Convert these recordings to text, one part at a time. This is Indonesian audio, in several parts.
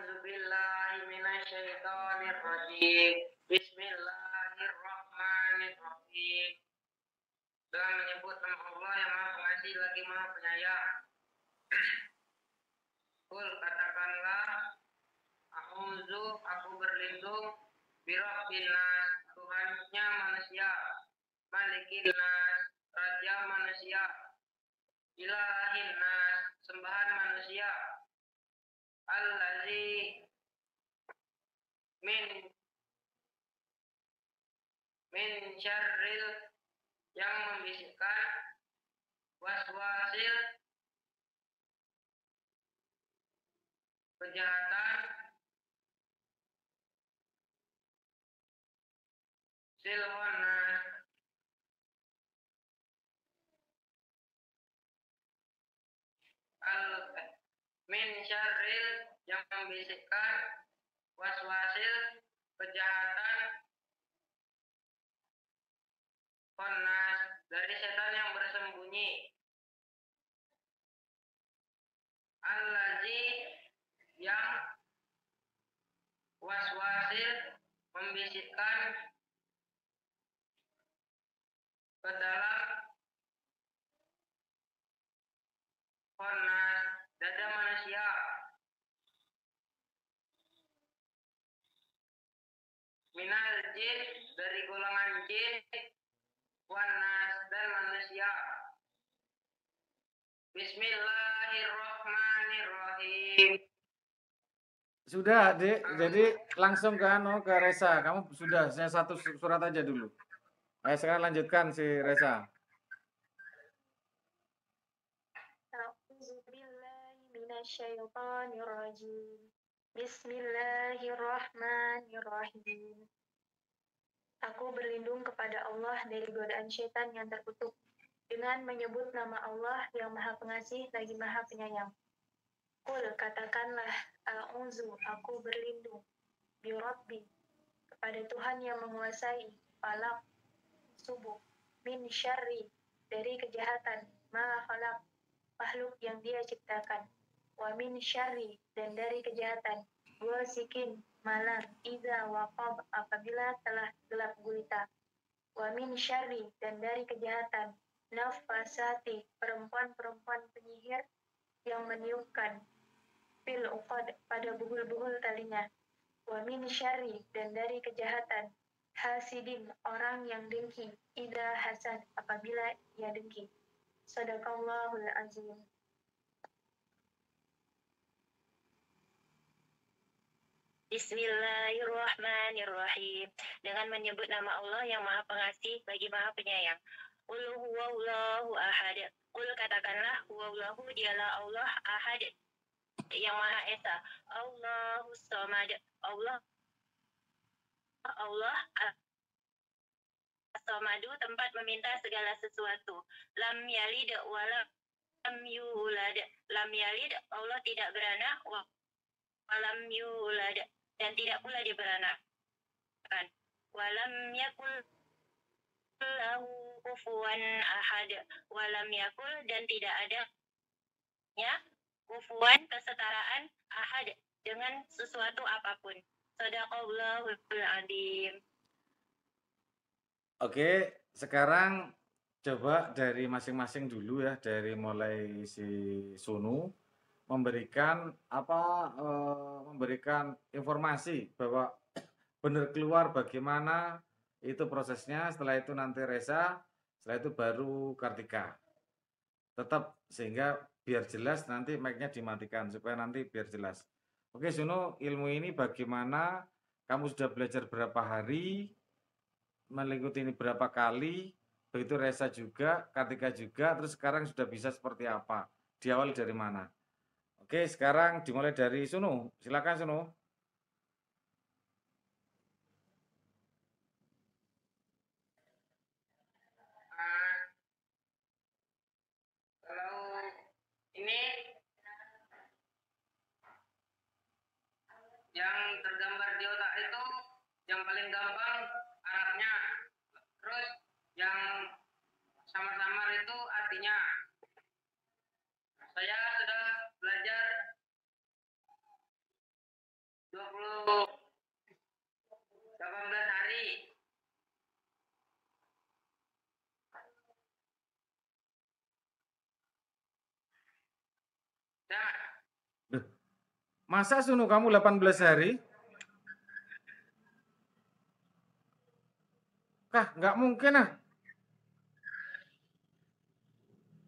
A'udzubillahi minasyaitonirrajim. Bismillahirrahmanirrahim. Dengan menyebut nama Allah yang Maha Pengasih lagi Maha Penyayang. Qul katakanlah, aku berlindung birabbin nas, Tuhannya manusia, malikin nas, raja manusia, ilahin nas, sembahan manusia, allazi min syarril, yang membisikkan, waswasil, kejahatan, silhonas, min syarril, yang membisikkan, waswasil, kejahatan, khannas, dari setan yang bersembunyi, allazi, yang waswasil, membisikkan ke dalam khannas, dada manusia, minal jin, dari golongan jin, wanas, dan manusia. Bismillahirrahmanirrahim. Sudah, Dek. Jadi langsung ke Resa. Kamu sudah, saya satu surat aja dulu. Ayo sekarang lanjutkan si Resa. A'udzubillahi minasyaitonirrajim. Bismillahirrahmanirrahim. Aku berlindung kepada Allah dari godaan syaitan yang terkutuk dengan menyebut nama Allah yang Maha Pengasih lagi Maha Penyayang. Qul katakanlah, aku berlindung birabbi, kepada Tuhan yang menguasai falak, subuh, min syarri, dari kejahatan, ma khalaq, makhluk yang Dia ciptakan, wa min syarri, dan dari kejahatan, wasikin, malam, idza waqab, apabila telah gelap gulita, wa min syarri, dan dari kejahatan, nafasati, perempuan-perempuan penyihir yang meniupkan, fil uqad, pada buhul-buhul talinya, wa min syarri, dan dari kejahatan, hasidin, orang yang dengki, idza hasad, apabila ia dengki. Shadaqallahul azim. Bismillahirrahmanirrahim. Dengan menyebut nama Allah yang Maha Pengasih lagi Maha Penyayang. Qul huwallahu ahad. Qul katakanlah, huwallahu, dialah Allah, ahad, yang Maha Esa. Allahus samad. Allah as-samadu, tempat meminta segala sesuatu. Lam yalid wa lam yulad. Lam yalid, Allah tidak beranak, wa lam yulad, dan tidak pula diberanakan. Walam yakul lahu kufuwan ahad. Walam yakul, dan tidak ada ya kufuwan, kesetaraan, ahad, dengan sesuatu apapun. Shadaqallahul azim. Oke, sekarang coba dari masing-masing dulu ya, dari mulai si Sunu memberikan memberikan informasi bahwa benar keluar bagaimana itu prosesnya. Setelah itu nanti Resa, setelah itu baru Kartika. Tetap sehingga biar jelas, nanti mic-nya dimatikan supaya nanti biar jelas. Oke Sunu, ilmu ini bagaimana? Kamu sudah belajar berapa hari? Mengikuti ini berapa kali? Begitu Resa juga, Kartika juga, terus sekarang sudah bisa seperti apa? Diawali dari mana? Oke, sekarang dimulai dari Sunu. Silakan Sunu. Kalau ini yang tergambar di otak itu yang paling gampang Arabnya, terus yang samar-samar itu artinya. Saya sudah belajar Duh, masa Sunu kamu 18 hari? Kah, nggak mungkin ah.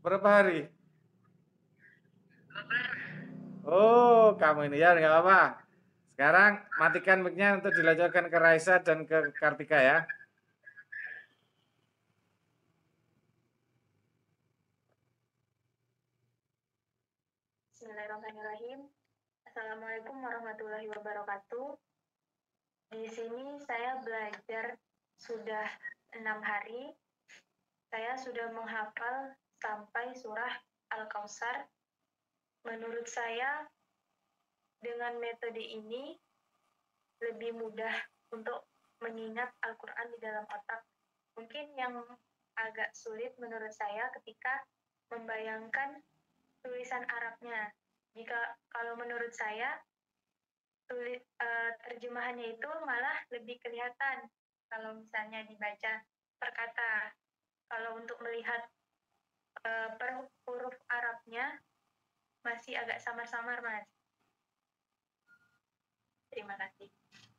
Berapa hari? Oh, kamu ini ya, nggak apa-apa. Sekarang matikan mic-nya untuk dilanjutkan ke Raisa dan ke Kartika ya. Bismillahirrahmanirrahim. Assalamualaikum warahmatullahi wabarakatuh. Di sini saya belajar sudah 6 hari. Saya sudah menghafal sampai surah Al-Kautsar. Menurut saya, dengan metode ini lebih mudah untuk mengingat Al-Quran di dalam otak. Mungkin yang agak sulit menurut saya ketika membayangkan tulisan Arabnya. Kalau menurut saya, terjemahannya itu malah lebih kelihatan kalau misalnya dibaca per kata. Kalau untuk melihat per huruf Arabnya masih agak samar-samar, Mas. Terima kasih.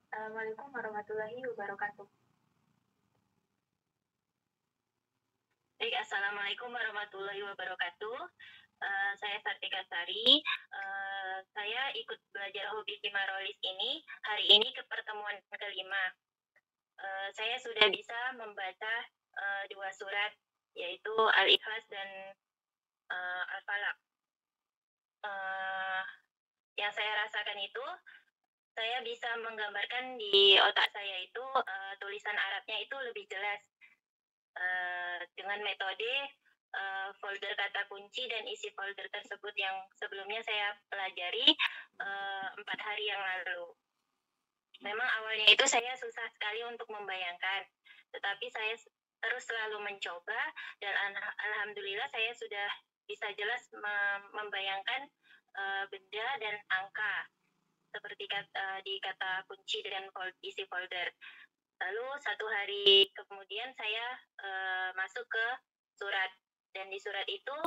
Assalamualaikum warahmatullahi wabarakatuh. Baik, Assalamualaikum warahmatullahi wabarakatuh. Saya Sartika Sari. Saya ikut belajar hobi Kimarolis ini hari ini ke pertemuan kelima. Saya sudah bisa membaca 2 surat, yaitu Al-Ikhlas dan Al-Falaq. Yang saya rasakan itu, saya bisa menggambarkan di otak saya itu tulisan Arabnya itu lebih jelas. Dengan metode folder kata kunci dan isi folder tersebut yang sebelumnya saya pelajari 4 hari yang lalu. Memang awalnya itu saya susah sekali untuk membayangkan, tetapi saya terus selalu mencoba dan alhamdulillah saya sudah bisa jelas membayangkan benda dan angka seperti di kata kunci dan isi folder. Lalu 1 hari kemudian saya masuk ke surat, dan di surat itu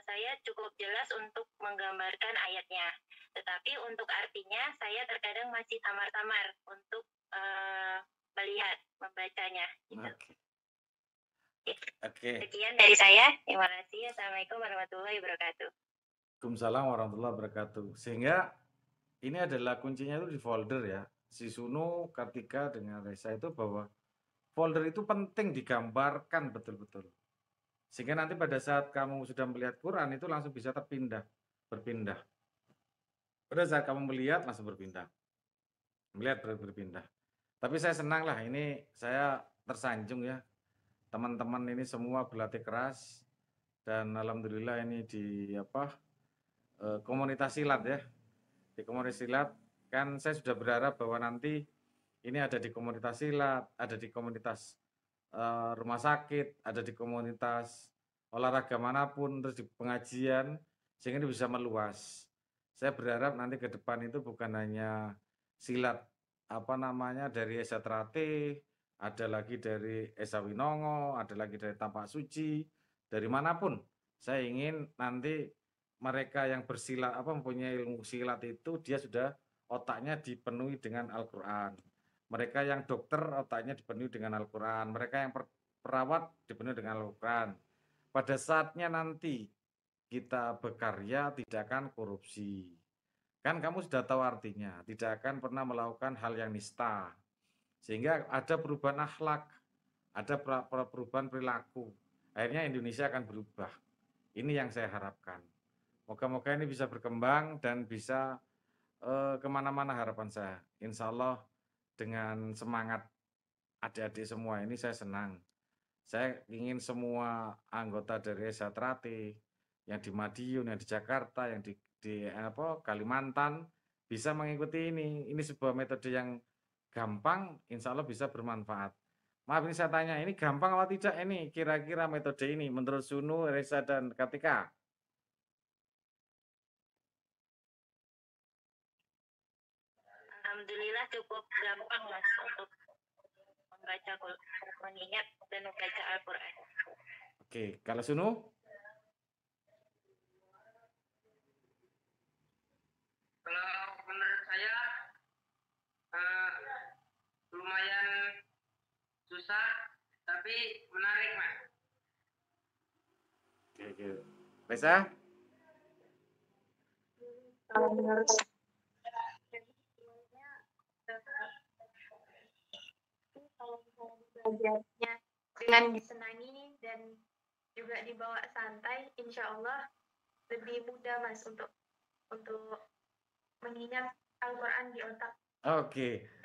saya cukup jelas untuk menggambarkan ayatnya, tetapi untuk artinya saya terkadang masih samar-samar untuk melihat, membacanya. Gitu. Oke. Sekian dari saya. Terima kasih. Assalamualaikum warahmatullahi wabarakatuh. Waalaikumsalam warahmatullahi wabarakatuh. Sehingga ini adalah kuncinya itu di folder ya. Si Sunu, Kartika dengan Reza itu bahwa folder itu penting digambarkan betul-betul. Sehingga nanti pada saat kamu sudah melihat Quran itu langsung bisa berpindah. Pada saat kamu melihat langsung berpindah. Melihat berpindah. Tapi saya senang lah, ini saya tersanjung ya. Teman-teman ini semua berlatih keras dan alhamdulillah ini di komunitas silat ya. Di komunitas silat kan saya sudah berharap bahwa nanti ini ada di komunitas silat, ada di komunitas rumah sakit, ada di komunitas olahraga manapun, terus di pengajian, sehingga ini bisa meluas. Saya berharap nanti ke depan itu bukan hanya silat dari Esa Trate, ada lagi dari Esa Winongo, ada lagi dari Tapak Suci, dari manapun. Saya ingin nanti mereka yang bersilat mempunyai ilmu silat itu dia sudah otaknya dipenuhi dengan Al-Qur'an. Mereka yang dokter otaknya dipenuhi dengan Al-Qur'an, mereka yang perawat dipenuhi dengan Al-Qur'an. Pada saatnya nanti kita berkarya tidak akan korupsi. Kan kamu sudah tahu artinya, tidak akan pernah melakukan hal yang nista. Sehingga ada perubahan akhlak, ada perubahan perilaku. Akhirnya Indonesia akan berubah. Ini yang saya harapkan. Moga-moga ini bisa berkembang dan bisa kemana-mana harapan saya. Insya Allah dengan semangat adik-adik semua ini saya senang. Saya ingin semua anggota dari Esa Trate, yang di Madiun, yang di Jakarta, yang di Kalimantan bisa mengikuti ini. Ini sebuah metode yang gampang, insya Allah bisa bermanfaat. Maaf ini saya tanya, ini gampang atau tidak ini kira-kira metode ini menurut Sunu, Reza, dan Kartika? Alhamdulillah cukup gampang Mas untuk membaca, mengingat dan membaca Al-Quran. Oke, kalau Sunu? susah tapi menarik, Mas. Oke. Reza? Kalau menurut kalau misalnya belajarnya dengan disenangi dan juga dibawa santai, insya Allah lebih mudah Mas untuk mengingat Al-Quran di otak. Oke.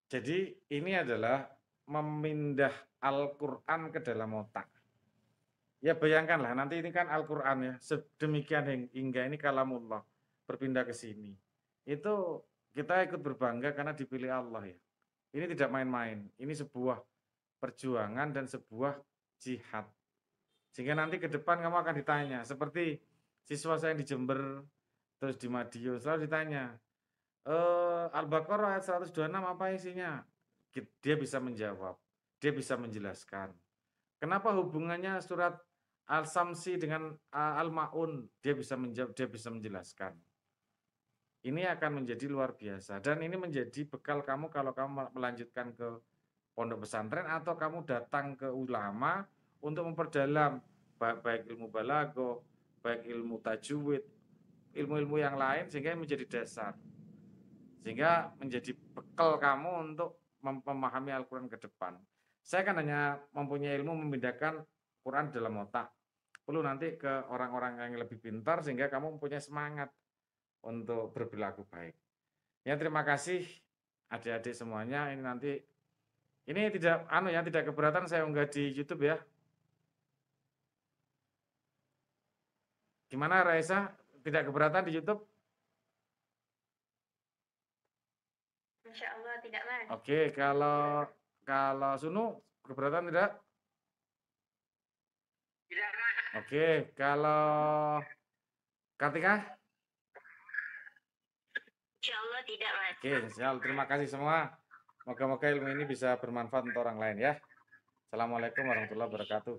Jadi ini adalah memindah Al-Quran ke dalam otak. Ya bayangkanlah nanti ini kan Al-Quran ya, sedemikian hingga ini kalamullah berpindah ke sini. Itu kita ikut berbangga karena dipilih Allah ya. Ini tidak main-main, ini sebuah perjuangan dan sebuah jihad. Sehingga nanti ke depan kamu akan ditanya, seperti siswa saya yang di Jember, terus di Madiun, selalu ditanya, Al-Baqarah ayat 126 apa isinya? Dia bisa menjawab, dia bisa menjelaskan. Kenapa hubungannya surat Al-Samsi dengan Al-Ma'un? Dia bisa menjawab, dia bisa menjelaskan. Ini akan menjadi luar biasa dan ini menjadi bekal kamu kalau kamu melanjutkan ke pondok pesantren atau kamu datang ke ulama untuk memperdalam baik ilmu balaghah, baik ilmu tajwid, ilmu-ilmu yang lain sehingga menjadi dasar. Sehingga menjadi bekal kamu untuk memahami Al-Quran ke depan. Saya kan hanya mempunyai ilmu memindahkan Quran dalam otak. Perlu nanti ke orang-orang yang lebih pintar sehingga kamu mempunyai semangat untuk berperilaku baik. Ya terima kasih adik-adik semuanya. Ini nanti ini tidak keberatan saya unggah di YouTube ya. Gimana Raisa? Tidak keberatan di YouTube? Insya Allah tidak Mas. Oke, kalau Sunu keberatan tidak? Tidak, Mas. Oke, kalau Kartika? Insya Allah tidak, Mas. Oke, insya Allah. Terima kasih semua. Moga-moga ilmu ini bisa bermanfaat untuk orang lain ya. Assalamualaikum warahmatullahi wabarakatuh.